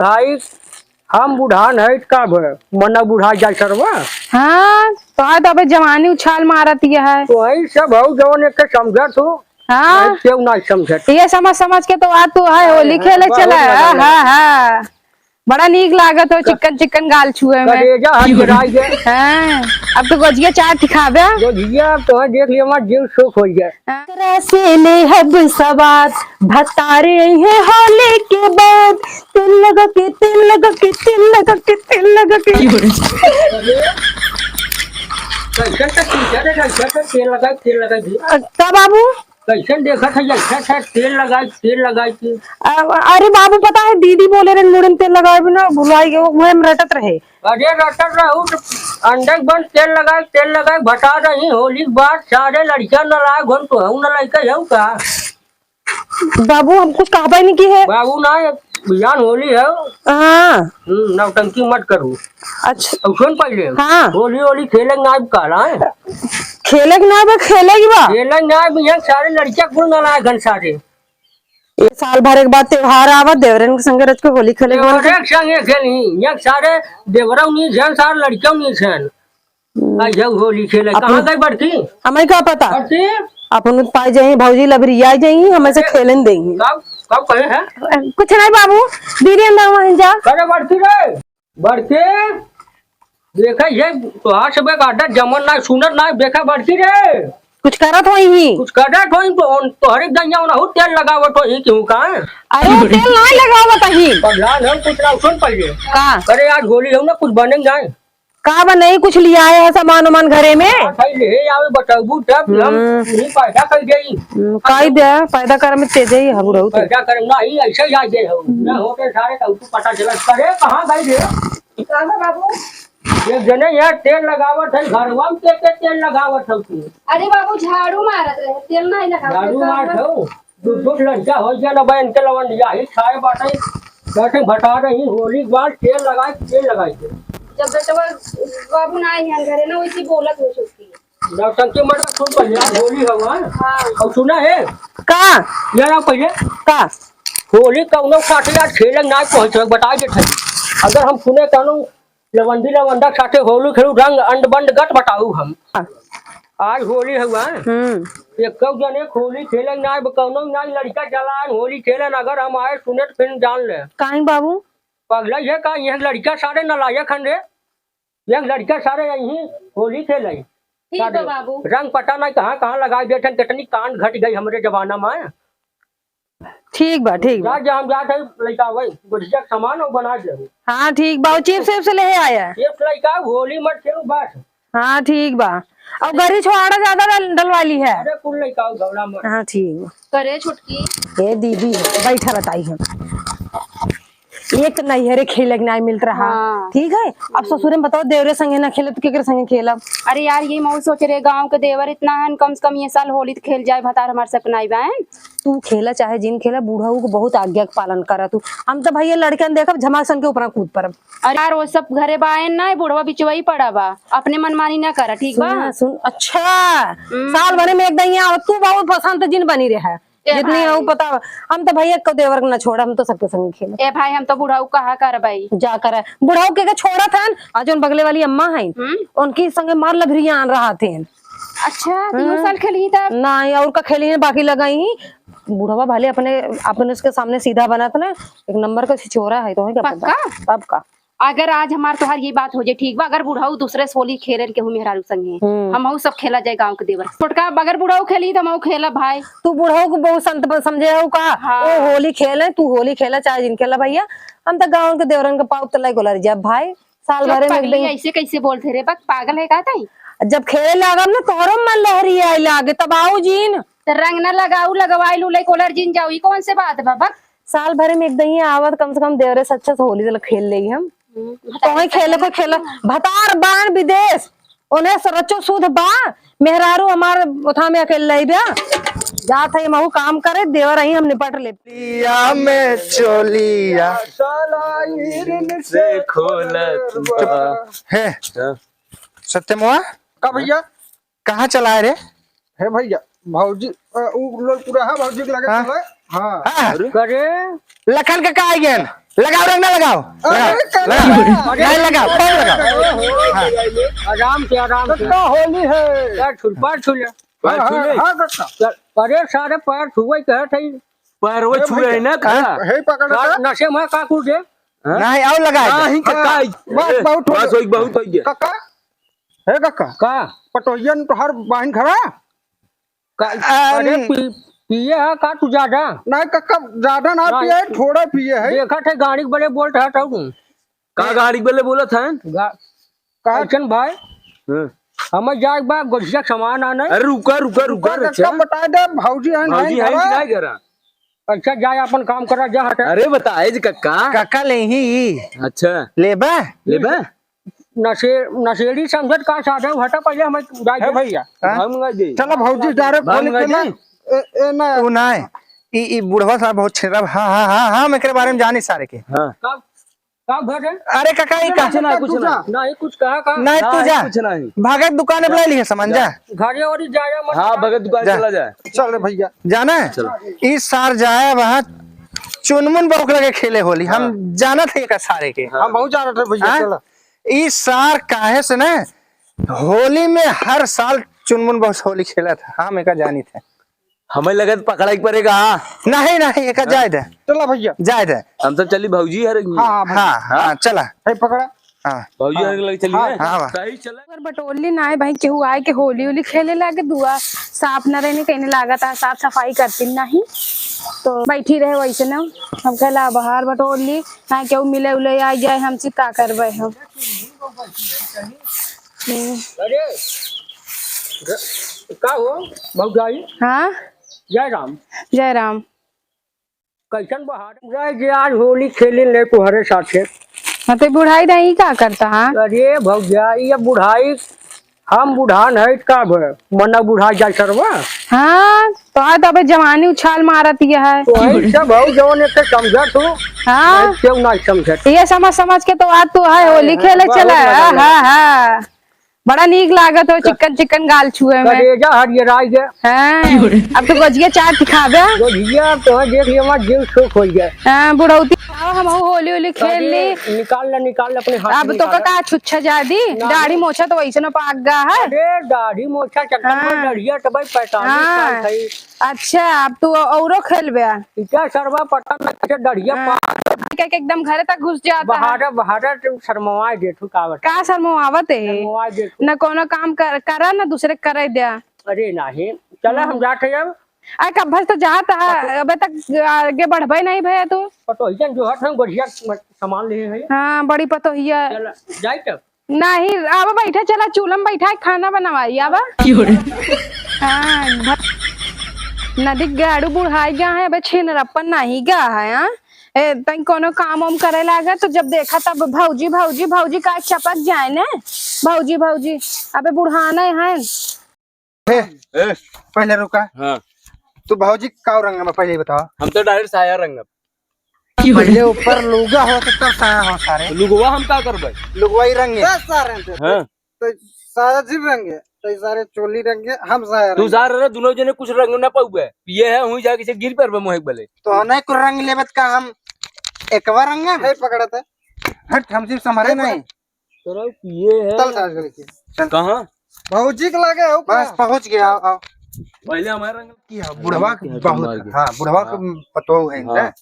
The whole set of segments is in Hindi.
भाई हम बुढ़ान है का मना बुढ़ा जाए सरवा। हाँ तो आज तो जवानी उछाल मारत है तो वही सब हो जवन एक समझत हो। हाँ क्यों ना समझत ये समझ समझ के तो आज तू है होली खेले चला है। हाँ हाँ बड़ा नीक लागत हो चिकन चिकन गाल छुए में। कलेजा हाथ गिराई गए। हाँ अब तो गोजिया चाय दिखावे गोजिया तो देख लिया मत जीव सुख हो गया। से ले हब सवार भतारे हैं होली के बाद तिल लगा के तिल लगा के तिल लगा के तिल लगा के तेल लगा का बाबू कैसे देखा था तेल लगाई थी। अरे बाबू पता है दीदी बोले रे मुड़न तेल लगाए बिना भुलाई गए वो रटत रहे। अरे रटत रहू अंडे बन तेल लगाए बता रही होली के बाद सारे लड़कियां न लाए घन तो हूँ न लड़का हूँ का। बाबू हम कुछ कहा नहीं की है बाबू ना बिहान होली है। हाँ नौटंकी मत करू। अच्छा सुन पहले हाँ होली खेलेंगे ना काला है खेलेगी ना खेलेगी बा खेलेंगे ना बिहान सारे लड़कियां कुल न लाए घन सारे। ये साल भर एक बाद त्योहार आवा देवरन के संग रच के होली खेलेगी एक संगे खेली एक सारे देवरों नहीं झन सारे लड़कियों नहीं झन आई जाऊ होली खेले कहाँ गई बढ़ती हमें क्या पता बढ़ती अपन पाई जाए भौजी लबरिया जाएंगी हमें से खेलन देंगी। कब कहे हैं कुछ नहीं बाबू दीदी अंदर वहीं जा करे बढ़ती रे बढ़ती देखा ये तो हाथ से बेकाटा जमन ना सुनत ना देखा बढ़ती रे कुछ करत हो ही कुछ करत हो तो हर एक दिन जाओ ना हो तेल लगावत हो ही क्यों का। अरे वो तेल नहीं लगावत ही पगलान हम कुछ ना सुन पहले का अरे आज होली हो ना कुछ बनेंगे जाए का नहीं कुछ लिया है सामान उमान घरे में ले आवे बताबू तब हम नहीं पैसा कर गई काई दे पैदा कर में तेज ही हम रहू पैसा कर नहीं ऐसे ही आ गए हो ना होते सारे तो पता चला करे कहां गई रे बाबू एक जने यार तेल लगावत है घरवा में के तेल लगावत है तू। अरे बाबू झाड़ू मारत रहे तेल नहीं लगावत झाड़ू मारत हो दूध लड़का हो गया ना बहन के लवन यही खाए बाटे बैठे बता रही होली के बाद तेल लगाई जब बेटवा बाबू ना आई घरे ना वैसी बोलत हो सकती है नौटंकी मत सुन पहले होली हवा। हाँ और सुना है का यार पहले का होली कौनो काटे यार खेलंग ना पहुंच बता दे अगर हम सुने कहूं लवंडा साथे होली खेलू रंग अंड बंड गट बताऊ हम आज होली हुआ एक जने होली खेलेंगे ना कौनो ना लड़का चलान होली खेलन अगर हम आए सुने तो फिर जान ले काहे बाबू पगला ये का यह लड़का सारे नलायक हन रे यह लड़का सारे यही होली खेले ठीक है बाबू रंग पता नहीं कहाँ लगा देते कितनी कांड घट गई हमारे जमाना में। ठीक बा हम जाते लड़का वही गुजिया सामान और बना दे। हाँ ठीक बा चिप्स से ले आया चिप्स लड़का होली मत खेलू बस। हाँ ठीक बा और गरी छोड़ा ज्यादा डलवाली है। अरे कुल लड़का घबरा मत। हाँ ठीक करे छुटकी ये दीदी बैठा बताई है एक नैहरे खेले नहीं मिलता रहा। हाँ। ठीक है अब ससुरे में बताओ देवरे संगे ना खेले तो केकरे संगे खेला। अरे यार ये मऊ सोच रहे गांव के देवर इतना है कम से कम ये साल होली तो खेल जाए भतार हमारे सपना ही बहन तू खेला चाहे जिन खेला बूढ़ा को बहुत आज्ञा का पालन करा तू हम तो भैया लड़के देखा झमासन के ऊपर कूद पर। अरे यार वो सब घरे बायन ना बुढ़वा बिचवा ही पड़ा बा अपने मनमानी ना करा ठीक बा सुन अच्छा साल भरे में एकदम यहाँ तू बहुत पसंद जिन बनी रहा जितनी हो पता हम तो भैया को देवर ना छोड़ा हम तो सबके संग खेले। ए भाई हम तो बुढ़ाऊ कहा कर भाई जा कर बुढ़ाऊ के छोड़ा था आज उन बगले वाली अम्मा है उनकी संगे मार लभरिया आन रहा थे। अच्छा तीनों साल खेली तब नहीं और का खेली बाकी लगाई बुढ़वा भाले अपने उसके सामने सीधा बना था ना एक नंबर का छिचोरा है तो है क्या पता अब का अगर आज हमार तोहार ये बात हो जाए ठीक बा अगर बुढ़ाऊ दूसरे होली खेल के मेहरारू संगे हम सब खेला जाए गांव के देवर छोटका अगर बुढ़ाऊ खेली तो हम खेला भाई तू बुढ़ाऊ को बहुत संत समझे हो का। हाँ। ओ होली खेले तू होली खेला चाहे जिन खेला भैया हम तो गाँव के देवरन का पाव तला गोला जब भाई साल भरे में ऐसे कैसे बोलते रे पागल है का जब खेले लागम ना तोहरो मन लहरी आए लागे तब आओ जीन रंग न लगाऊ लगवाई लू कोलर जीन जाऊ कौन से बात बाबा साल भरे में एकदम आवत कम से कम देवरे से अच्छा से होली खेल ले हम तो खेले को खेला भतार बाण विदेश उन्हें सरचो सुध बा मेहरारू हमारे उठा में अकेले ले दिया जात है महू काम करे देवर ही हम निपट ले में चोलिया से खोलत है सत्यमुआ का भैया कहाँ चला रे है भैया भौजी लोग पूरा है भौजी के लगे चले। हाँ करे लखन का कहा गया लगाओ रंग ना लगाओ, नहीं लगाओ, कौन लगाओ। आराम से आराम से। होली है। पैर छुले। हाँ कक्का अरे सारे पैर छुए कहे थे पैर वो छुए ना का हे पकड़ का नशे में का कुछ दे नहीं और लगाए दे। नहीं कक्का बस बहुत हो बस गया। बहुत हो गया कक्का हे कक्का का पटोहियन तो हर बहन खड़ा अरे पिए है का तू ज्यादा नहीं कक्का ज्यादा ना नहीं। पिए थोड़ा पिए है देखा थे गाड़ी बड़े बोल रहा था तू का गाड़ी वाले बोला था कहन भाई हमें जाए बा गोझिया सामान आने अरे रुका रुका रुका कक्का बता दे भौजी है भाजी है कि नहीं करा अच्छा जाए अपन काम करा जा हटे अरे बताए जी कक्का काका ले ही अच्छा लेबा ले बे नशेड़ी समझत का साधे हटा पहले हमें जाए हे भैया हम मंगा दे चलो भौजी डायरेक्ट भाग खोल के मंगा ना दे ए ना वो नहीं ई बुढ़वा साहब बहुत छेड़ा। हाँ हाँ हाँ हाँ, मैं एकरे बारे में जानी सारे के। हां का भर है अरे काका ई का कुछ ना कुछ ना नहीं कुछ कहा का नहीं तू जा कुछ नहीं भागत दुकान पे ली है सामान जा घरे और जाया मत हां भगत दुकान जा। चला जाए चल रे भैया जाना है इस सार जाए वहाँ चुनमुन बौक लगे खेले होली। हम जाना थे का सारे के। हम बहुत जा रहे थे भैया हाँ? चलो इस सार काहे से ना होली में हर साल चुनमुन बहुत होली खेला था। हाँ मैं का जानी थे। हमें लगा पकड़ा ही पड़ेगा नहीं नहीं एक जाए दे चलो भैया जाए दे। हम सब चली भौजी हर हाँ हाँ हाँ हाँ चला हे पकड़ा हाँ भौजी हर लगे चली हाँ बा। सही चला अगर बटोली ना है भाई केहू आए के होली होली खेले लागे दुआ साफ न रहने कहने लागत है साफ सफाई करती नहीं तो बैठी रहे वैसे ना हम कहला बाहर बटोली ना केहू मिले उले आ जाए हमसे का करबे हम अरे का हो भौजाई हाँ जय राम जय राम कैसन बहार जाए जे आज होली खेले ले तुम्हारे साथे हाँ तो बुढ़ाई नहीं का करता हाँ अरे भौजाई ये बुढ़ाई हम बुढ़ान है का भय मना बुढ़ा जाए सरवा हाँ तो आज अबे जवानी उछाल मारत ये है तो वही सब हो जवन एक समझत हो हाँ क्यों ना समझत ये समझ समझ के तो आज तू है होली खेले बहुत चला मजा लगा। हाँ हाँ बड़ा नीक लागत हो चिकन चिकन गाल छुए में करेजा हरियराई गए हाँ अब तो गजिया चाट दिखाबे तो भैया तो देख लिया हमारा जीव सुख हो गया हाँ बुढ़ौती आओ हम होली होली खेल ली निकाल ले अपने हाथ अब में तो निकाल। का छुच्छा जादी दाढ़ी मोछा तो वैसे न पाक गया है अरे दाढ़ी मोछा चक्कर में हाँ। डरिया तो भाई 45 हाँ। साल थई अच्छा अब तू औरो खेलबे इतना सरवा पता ना कैसे डरिया के एकदम घरे तक घुस जाता है बहारा शर्मवाए देठू कावट का शर्मावत है शर्मवाए देठू न कोनो काम करा न दूसरे करे दिया अरे नहीं चला हम जाते अब अरे कब्बल तो जाता है अबे तक आगे बढ़बे नहीं भैया तू पटोहियन जो हट हम बढ़िया सामान ले हैं हाँ बड़ी पतोहिया चल जाए तब नहीं अब बैठा चला चूल्हा में बैठा खाना बनवाई अब हाँ नदी गाड़ू बुढ़ाई गया है अबे छीन रप्पन नहीं गया है हाँ तई कोनो काम वाम करे लागा तो जब देखा तब भौजी भौजी भौजी का चपक जाए ने भौजी भौजी अबे बुढ़ाना है पहले रुका हां तू भौजी का रंग में पहले बताओ। हम तो डायरेक्ट साया रंग पहले ऊपर लुगा हो तो तब साया हो सारे लुगवा हम का करबे लुगवाई रंग है। सारे हां तो सारा जी रंगे तो सारे चोली रंगे हम सारे तू जा रे दोनों जने कुछ रंग ना पाउबे ये है हुई जाके से गिर पर मोहिक बले तो नहीं कुछ रंग लेबत का हम एक बार रंग हे पकड़ा था हट हम सिर्फ संभाले नहीं तोरा ये है चल सारे लेके कहां भौजी के लगे हो बस पहुंच गया। आओ पहले हमारा रंग की बुढ़वा बहुत हाँ बुढ़वा का पतो है हाँ।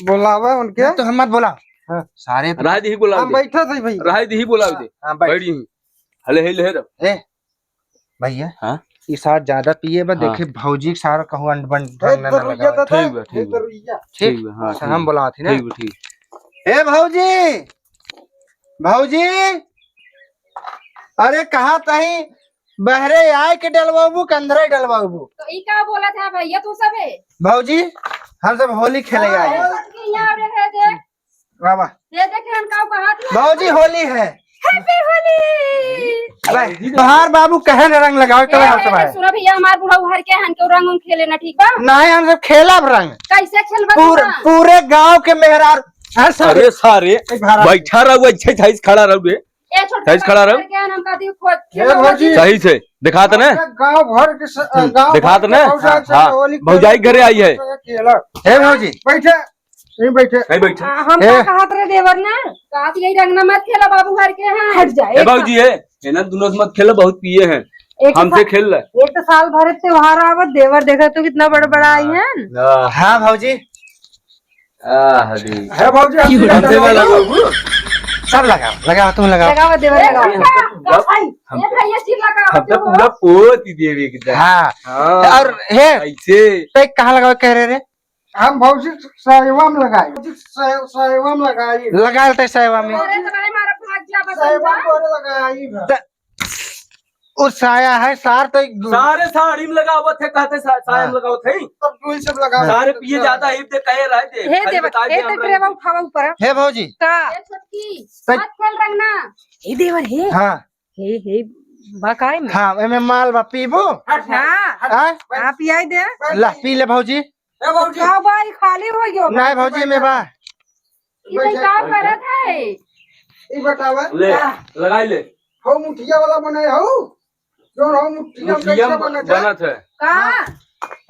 बुलावा उनके तो हम मत बोला हाँ। सारे राह दी बोला हम बैठा थे भैया राह दी बोला दे हाँ बैठ बैठ जी हले हे ले ए भैया हां ये साथ ज्यादा पिए बा हाँ। देखे भौजी सारा कहूं अंडबन हे रंग ना दरुइया लगा था ठीक बा, ठीक बा। दरुइया ठीक ठीक बा, हाँ, अच्छा, ठीक हम बोला थी ना ठीक ठीक ए भौजी भौजी अरे कहा तही बहरे आए के डलवाबू कंधरे डलवाबू तो ई का बोला था भैया तू सब है भौजी हम सब होली खेले आए बाबा भौजी होली है बाहर बाबू कहे न रंग लगाओ कहे हम सब आए सुनो भैया हमार बुढ़ा हर के हन के रंग उंग खेले ना ठीक बा नहीं हम सब खेलब रंग कैसे खेलबा पूरे गांव के मेहरार हर सब अरे सारे बैठा रहो अच्छे सही से खड़ा रहो ए छोटा सही से खड़ा रहो हम का दी खोद हे भौजी सही से दिखात ना गांव भर के गांव दिखात ना हाँ भौजाई घरे आई है हे भौजी बैठे नहीं बैठे नहीं बैठे हम ए। का कहत रहे देवर ना कहा यही रंगना मत खेला बाबू घर के हैं। हट जा ए बाबूजी है ना दोनों से मत खेलो बहुत पिए हैं एक हमसे खेल रहे एक तो साल भर त्योहार आवत देवर देखा तो कितना बड़ा बड़ा आई है। हाँ भाजी हरी है भाजी हमसे ना लगाओ सब लगाओ लगाओ तुम लगाओ लगाओ देवर लगाओ। ये भैया सिर लगा हम तो पूरा पोत ही देवी की तरह हाँ हाँ और हे ऐसे तो कहाँ लगाओ कह रहे रे हम भाजी साइवा में लगाए साइवा में लगाई लगा लेते सायवा में अरे तुम्हारे मारा भाग जा साइवा बता में लगाई उस साया है सार तो सारे साड़ी में लगावत थे कहते साया में लगावत थे तब कोई सब लगा सारे पिए जाता है दे कहे रहे थे हे खाली देवर बता हे दे तो हमरा ट्रेवा उठावा ऊपर हे भाजी का ये छोटकी सच- मत खेल रंगना। हे देवर हे हाँ हे बकाई में हाँ एमे माल बा पीबो हट हाँ हाँ आप पियाई दे ला पी ले भाजी ए भाजी का भाई खाली हो गयो नहीं भाजी में बा ये तो काम करत है। ई बतावा ले लगाई ले हो मुठिया वाला बनाए हो जो हो मुठिया में मुठिया कैसे बना था बना था का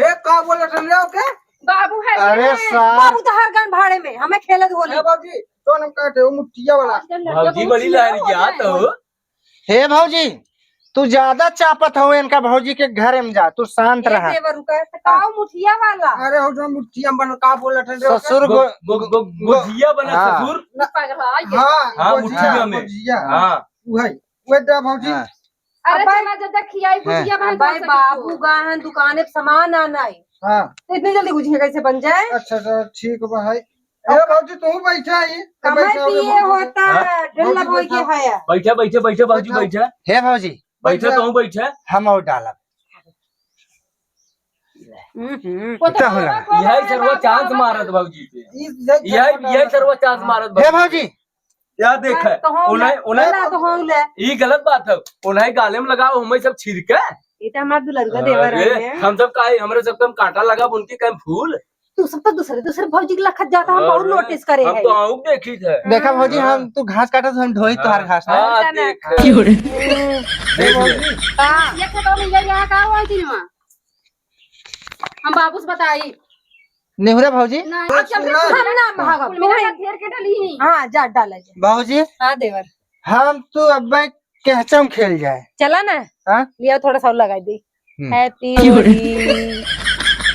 हे का बोले चल रहे हो के बाबू है अरे सार बाबू तो हर गान भाड़े में हमें खेलत होली हे भाजी तो हम काटे हो मुठिया वाला भाजी बड़ी लहर गया तो हे भाजी तू ज्यादा चापत हो इनका भाजी के घर में जा तू शांत हे रहा देवर रुका काओ मुठिया वाला अरे हो जो मुठिया में बना का बोले थे ससुर गुजिया बना हाँ। ससुर पगला हां हाँ, मुठिया में। हां हाँ वो दा भाजी हाँ। अरे अब्बा- चना जब खियाई गुजिया बन भाई बाबू गाहन दुकाने पे सामान आना है हां तो इतनी जल्दी गुजिया कैसे बन जाए अच्छा अच्छा ठीक है भाई ए भाजी तू बैठा है कमाई पिए होता है ढिल्ला बोई के है बैठे बैठे बैठे भाजी बैठे हे भाजी बैठे तो बैठे हम और डालब इतना होला यही सर्व चांस मारत भाजी पे यही सर्व चांस मारत हे भाजी क्या देख तो हो उन्हें उन्हें तो हो ले ये गलत बात है उन्हें गाले में लगाओ हमें सब छिड़के ये तो हमारा दुल्हन देवर अरे, है हम सब का हमारे सब कम कांटा लगा उनके कम फूल तू सब तो दूसरे भौजी के लखत जाता हम बहुत अरे, नोटिस करे हम है तो आऊं देखी थे देखा भाजी हम तू घास काटा तो हम ढोई तुहार घास ना हाँ देख देख ले। ये खेतों में ये यहाँ का हुआ थी वहाँ हम बाबू से बताई नेहुरा भाजी नहीं अब चल हम ना भागब मेरा घेर के डली हां जा डाले भाजी हां देवर हम तू अब कहचम खेल जाए चला ना हाँ लिया थोड़ा सा और लगाई दी हम्म। हैप्पी होली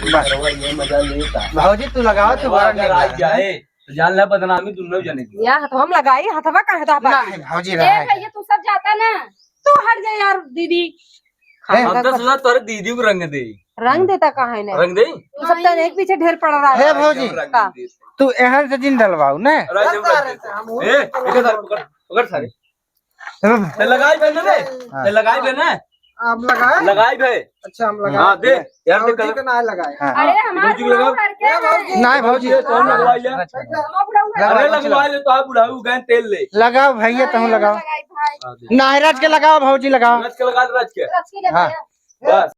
ये मजा लेता भाजी तू लगाओ तू बड़ा अगर आ जाए तो जान ला बदनामी दोनों जने की या तो हम लगाई हथवा का है तो नहीं भाजी ए रहा भैया तू सब जाता ना तू हट जा यार दीदी हम तो सोचा तोरे दीदी को रंग दे रंग देता कहाँ है ना रंग दे तू सब तो एक पीछे ढेर पड़ रहा हे है भाजी का तू एहन से दिन डलवाऊ ना ए इधर पकड़ पकड़ सारे ते लगाई बे रे ते लगाई बे ना आप लगाए लगाई बे अच्छा हम लगाए हां दे यार दे भाजी का ना लगाए हाँ। अरे हमारे भौजी लगाओ। बुढ़ऊ करके है। नहीं भाजी ये तो हम लगवाई ले हमारा बुढ़ऊ है। अरे लगवा ले तो आप बुढ़ाऊ गए तेल ले लगाओ भैया तुम लगाओ लगाई भाई नाहराज के लगाओ भाजी लगाओ रच के लगा रच के रस के ले हाँ। भैया बस